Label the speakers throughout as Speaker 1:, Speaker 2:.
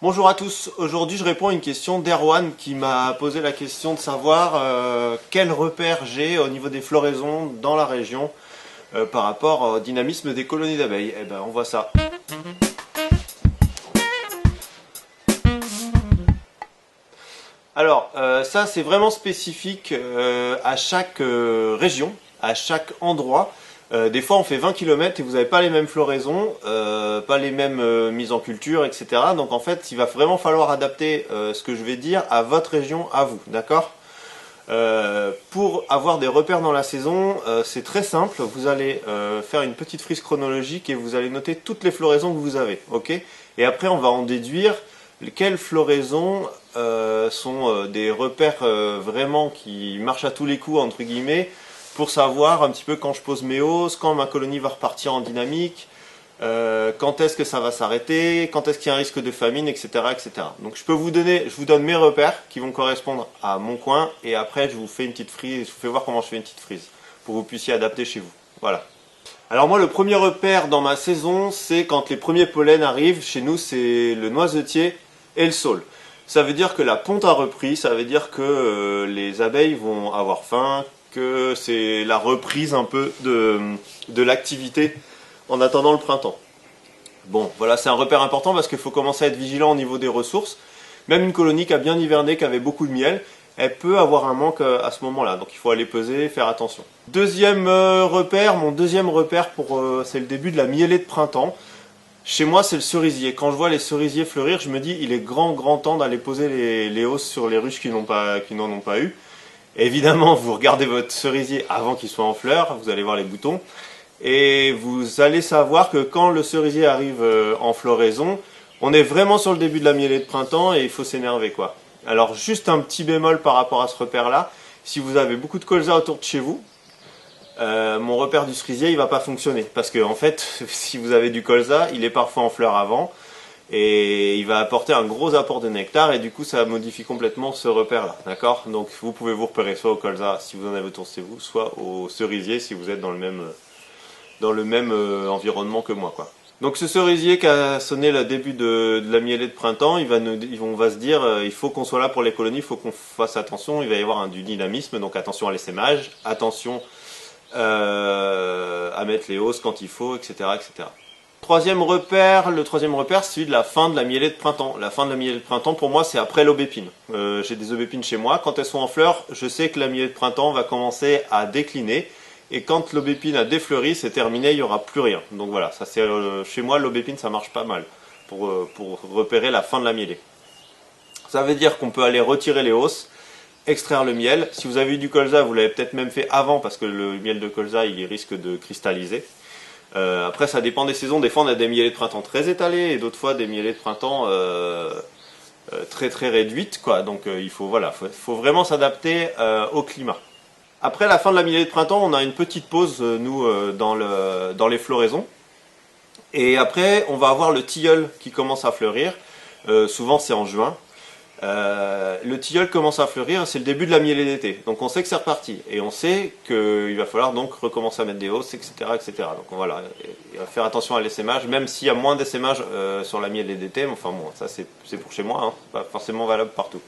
Speaker 1: Bonjour à tous, aujourd'hui je réponds à une question d'Erwan qui m'a posé la question de savoir quel repère j'ai au niveau des floraisons dans la région par rapport au dynamisme des colonies d'abeilles. Eh ben on voit ça. Alors ça c'est vraiment spécifique à chaque région, à chaque endroit. Des fois on fait 20 km et vous n'avez pas les mêmes floraisons, pas les mêmes mises en culture, etc. Donc en fait il va vraiment falloir adapter ce que je vais dire à votre région, à vous, d'accord? Pour avoir des repères dans la saison, c'est très simple. Vous allez faire une petite frise chronologique et vous allez noter toutes les floraisons que vous avez, ok? Et après on va en déduire quelles floraisons sont des repères vraiment qui marchent à tous les coups, entre guillemets, pour savoir un petit peu quand je pose mes hausses, quand ma colonie va repartir en dynamique, quand est-ce que ça va s'arrêter, quand est-ce qu'il y a un risque de famine, etc., etc. Donc je vous donne mes repères qui vont correspondre à mon coin, et après je vous fais une petite frise, je vous fais voir comment je fais une petite frise, pour que vous puissiez adapter chez vous. Voilà. Alors moi le premier repère dans ma saison, c'est quand les premiers pollens arrivent. Chez nous c'est le noisetier et le saule. Ça veut dire que la ponte a repris, ça veut dire que les abeilles vont avoir faim, que c'est la reprise un peu de l'activité en attendant le printemps. Bon, voilà, c'est un repère important parce qu'il faut commencer à être vigilant au niveau des ressources. Même une colonie qui a bien hiverné, qui avait beaucoup de miel, elle peut avoir un manque à ce moment-là. Donc il faut aller peser, faire attention. Deuxième repère, mon deuxième repère c'est le début de la mielée de printemps. Chez moi, c'est le cerisier. Quand je vois les cerisiers fleurir, je me dis il est grand temps d'aller poser les hausses sur les ruches qui n'en ont pas eu. Évidemment, vous regardez votre cerisier avant qu'il soit en fleurs, vous allez voir les boutons. Et vous allez savoir que quand le cerisier arrive en floraison, on est vraiment sur le début de la mielée de printemps et il faut s'énerver, quoi. Alors juste un petit bémol par rapport à ce repère-là, si vous avez beaucoup de colza autour de chez vous, mon repère du cerisier il va pas fonctionner parce que en fait si vous avez du colza, il est parfois en fleurs avant et il va apporter un gros apport de nectar et du coup ça modifie complètement ce repère-là, d'accord? Donc vous pouvez vous repérer soit au colza si vous en avez autour de chez vous, soit au cerisier si vous êtes dans le même environnement que moi, quoi. Donc ce cerisier qui a sonné le début de la mielée de printemps, on va se dire il faut qu'on soit là pour les colonies, il faut qu'on fasse attention, il va y avoir du dynamisme, donc attention à l'essaimage, attention à mettre les hausses quand il faut, etc., etc. Le troisième repère, c'est celui de la fin de la mielée de printemps. La fin de la mielée de printemps, pour moi, c'est après l'aubépine. J'ai des aubépines chez moi. Quand elles sont en fleurs, je sais que la mielée de printemps va commencer à décliner. Et quand l'aubépine a défleuri, c'est terminé, il n'y aura plus rien. Donc voilà, ça c'est chez moi, l'aubépine, ça marche pas mal pour repérer la fin de la mielée. Ça veut dire qu'on peut aller retirer les hausses, extraire le miel. Si vous avez eu du colza, vous l'avez peut-être même fait avant parce que le miel de colza, il risque de cristalliser. Après, ça dépend des saisons. Des fois, on a des mielées de printemps très étalées et d'autres fois des mielées de printemps très réduites, quoi. Donc, faut vraiment s'adapter au climat. Après la fin de la mielée de printemps, on a une petite pause, dans les floraisons. Et après, on va avoir le tilleul qui commence à fleurir. Souvent, c'est en juin. Le tilleul commence à fleurir, c'est le début de la mielée d'été. Donc on sait que c'est reparti. Et on sait qu'il va falloir donc recommencer à mettre des hausses, etc., etc. Donc voilà, il va faire attention à l'essaimage, même s'il y a moins d'essaimage sur la mielée d'été. Mais enfin bon, ça c'est pour chez moi, hein, pas forcément valable partout.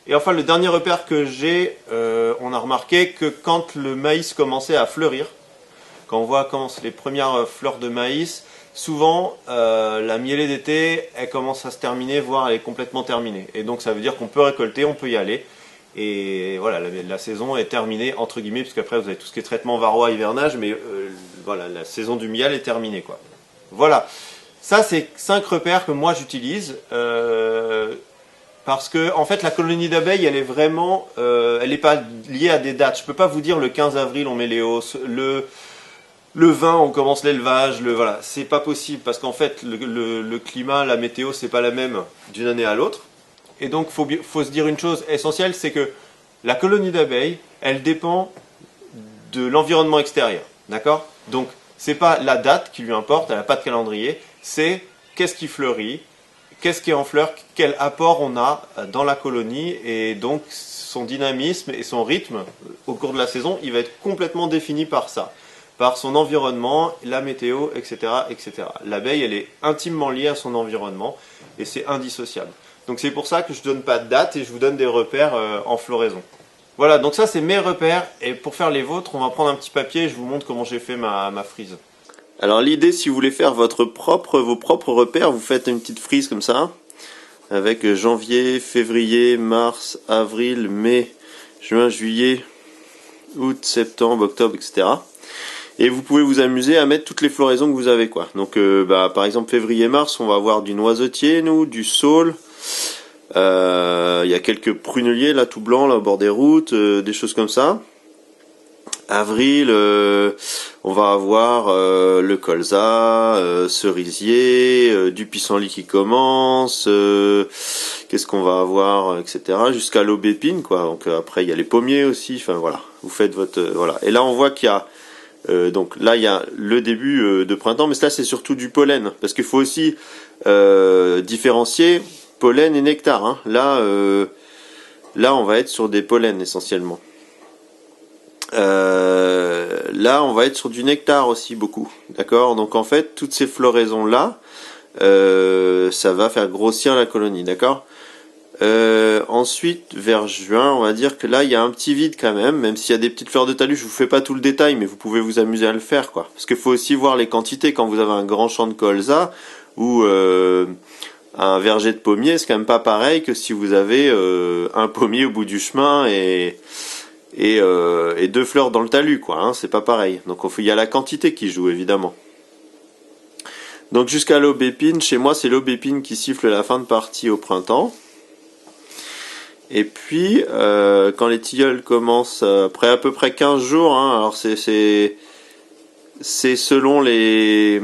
Speaker 1: Et enfin, le dernier repère que j'ai, on a remarqué que quand le maïs commençait à fleurir, quand on voit les premières fleurs de maïs, souvent la mielée d'été, elle commence à se terminer, voire elle est complètement terminée. Et donc ça veut dire qu'on peut récolter, on peut y aller. Et voilà, la saison est terminée, entre guillemets, parce qu'après vous avez tout ce qui est traitement varroa, hivernage, mais voilà, la saison du miel est terminée, quoi. Voilà, ça c'est 5 repères que moi j'utilise. Parce que en fait la colonie d'abeilles elle est vraiment elle n'est pas liée à des dates. Je peux pas vous dire le 15 avril on met les hausses, le 20 on commence l'élevage, voilà, c'est pas possible parce qu'en fait le climat, la météo c'est pas la même d'une année à l'autre. Et donc faut se dire une chose essentielle, c'est que la colonie d'abeilles elle dépend de l'environnement extérieur, d'accord? Donc c'est pas la date qui lui importe, elle n'a pas de calendrier, c'est qu'est-ce qui fleurit, qu'est-ce qui est en fleurs, quel apport on a dans la colonie, et donc son dynamisme et son rythme au cours de la saison, il va être complètement défini par ça. par son environnement, la météo, etc., etc. L'abeille, elle est intimement liée à son environnement et c'est indissociable. Donc c'est pour ça que je ne donne pas de date et je vous donne des repères en floraison. Voilà, donc ça c'est mes repères et pour faire les vôtres, on va prendre un petit papier et je vous montre comment j'ai fait ma frise. Alors l'idée, si vous voulez faire vos propres repères, vous faites une petite frise comme ça, avec janvier, février, mars, avril, mai, juin, juillet, août, septembre, octobre, etc. Et vous pouvez vous amuser à mettre toutes les floraisons que vous avez, quoi. Donc, par exemple, février-mars, on va avoir du noisetier, nous, du saule. Il y a quelques pruneliers, là, tout blanc, là, au bord des routes, des choses comme ça. Avril, on va avoir le colza, cerisier, du pissenlit qui commence, qu'est-ce qu'on va avoir, etc. Jusqu'à l'aubépine, quoi. Donc après il y a les pommiers aussi. Enfin voilà, vous faites votre voilà. Et là on voit qu'il y a donc là il y a le début de printemps, mais là c'est surtout du pollen, parce qu'il faut aussi différencier pollen et nectar. Hein. Là on va être sur des pollens essentiellement. Là, on va être sur du nectar aussi beaucoup, d'accord. Donc en fait, toutes ces floraisons là, ça va faire grossir la colonie, d'accord. Ensuite, vers juin, on va dire que là, il y a un petit vide quand même s'il y a des petites fleurs de talus. Je vous fais pas tout le détail, mais vous pouvez vous amuser à le faire, quoi. Parce qu'il faut aussi voir les quantités quand vous avez un grand champ de colza ou un verger de pommier, c'est quand même pas pareil que si vous avez un pommier au bout du chemin et 2 fleurs dans le talus, quoi, hein, c'est pas pareil. Donc il y a la quantité qui joue évidemment. Donc jusqu'à l'aubépine, chez moi c'est l'aubépine qui siffle la fin de partie au printemps. Et puis quand les tilleuls commencent après à peu près 15 jours, hein, alors c'est selon les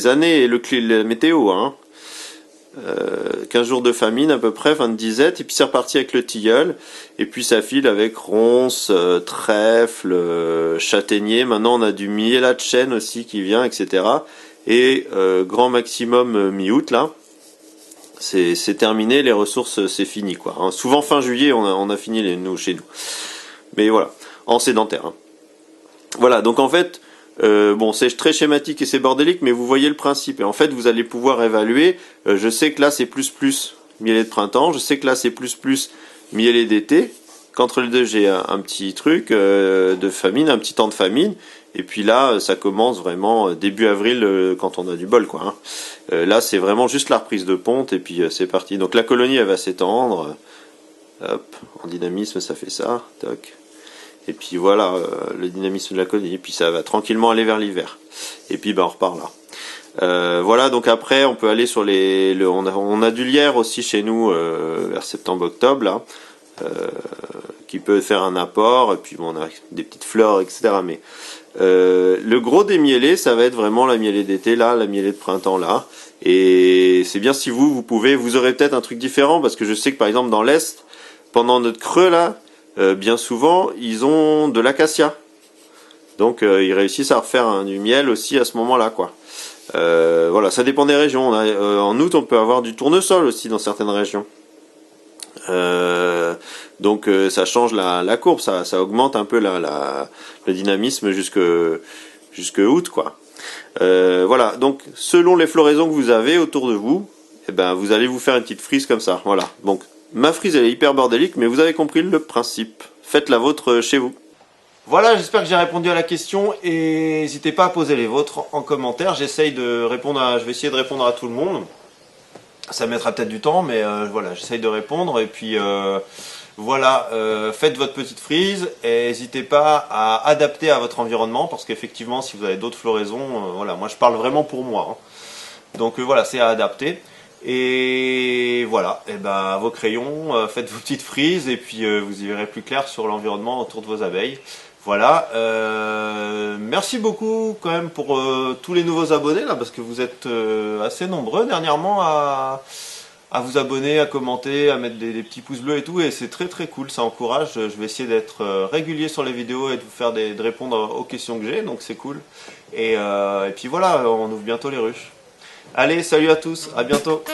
Speaker 1: années et la météo, hein. 15 jours de famine à peu près, fin de disette, et puis c'est reparti avec le tilleul, et puis ça file avec ronces, trèfle, châtaignier. Maintenant on a du miellat de chêne aussi qui vient, etc. Et grand maximum mi-août là, c'est terminé, les ressources c'est fini, quoi. Hein. Souvent fin juillet on a fini chez nous. Mais voilà, en sédentaire. Hein. Voilà, donc en fait bon, c'est très schématique et c'est bordélique, mais vous voyez le principe. Et en fait, vous allez pouvoir évaluer. Je sais que là, c'est plus mielé de printemps. Je sais que là, c'est plus mielé d'été. Qu'entre les deux, j'ai un petit truc de famine, un petit temps de famine. Et puis là, ça commence vraiment début avril quand on a du bol, quoi. Hein. Là, c'est vraiment juste la reprise de ponte et puis c'est parti. Donc la colonie, elle va s'étendre. Hop, en dynamisme, ça fait ça. Toc. Et puis voilà, le dynamisme de la colonie, et puis ça va tranquillement aller vers l'hiver. Et puis on repart là. Voilà, donc après on peut aller sur on a du lierre aussi chez nous vers septembre-octobre là, qui peut faire un apport. Et puis bon, on a des petites fleurs, etc. Mais le gros des mielés, ça va être vraiment la mielée d'été là, la mielée de printemps là. Et c'est bien si vous aurez peut-être un truc différent, parce que je sais que par exemple dans l'Est, pendant notre creux là, bien souvent, ils ont de l'acacia. Donc, ils réussissent à refaire du miel aussi à ce moment-là, quoi. Voilà, ça dépend des régions. En août, on peut avoir du tournesol aussi dans certaines régions. Donc, ça change la courbe, ça augmente un peu le dynamisme jusque août, quoi. Voilà, donc selon les floraisons que vous avez autour de vous, eh ben, vous allez vous faire une petite frise comme ça. Voilà, donc ma frise elle est hyper bordélique, mais vous avez compris le principe. Faites la vôtre chez vous. Voilà, j'espère que j'ai répondu à la question et n'hésitez pas à poser les vôtres en commentaire. Je vais essayer de répondre à tout le monde. Ça mettra peut-être du temps, mais voilà, j'essaye de répondre. Et puis voilà, faites votre petite frise et n'hésitez pas à adapter à votre environnement, parce qu'effectivement, si vous avez d'autres floraisons, voilà, moi je parle vraiment pour moi. Hein. Donc voilà, c'est à adapter. Et voilà, et ben vos crayons, faites vos petites frises et puis vous y verrez plus clair sur l'environnement autour de vos abeilles. Voilà, merci beaucoup quand même pour tous les nouveaux abonnés là, parce que vous êtes assez nombreux dernièrement à vous abonner, à commenter, à mettre des petits pouces bleus et tout, et c'est très très cool, ça encourage. Je vais essayer d'être régulier sur les vidéos et de vous faire de répondre aux questions que j'ai, donc c'est cool. Et puis voilà, on ouvre bientôt les ruches. Allez, salut à tous, à bientôt.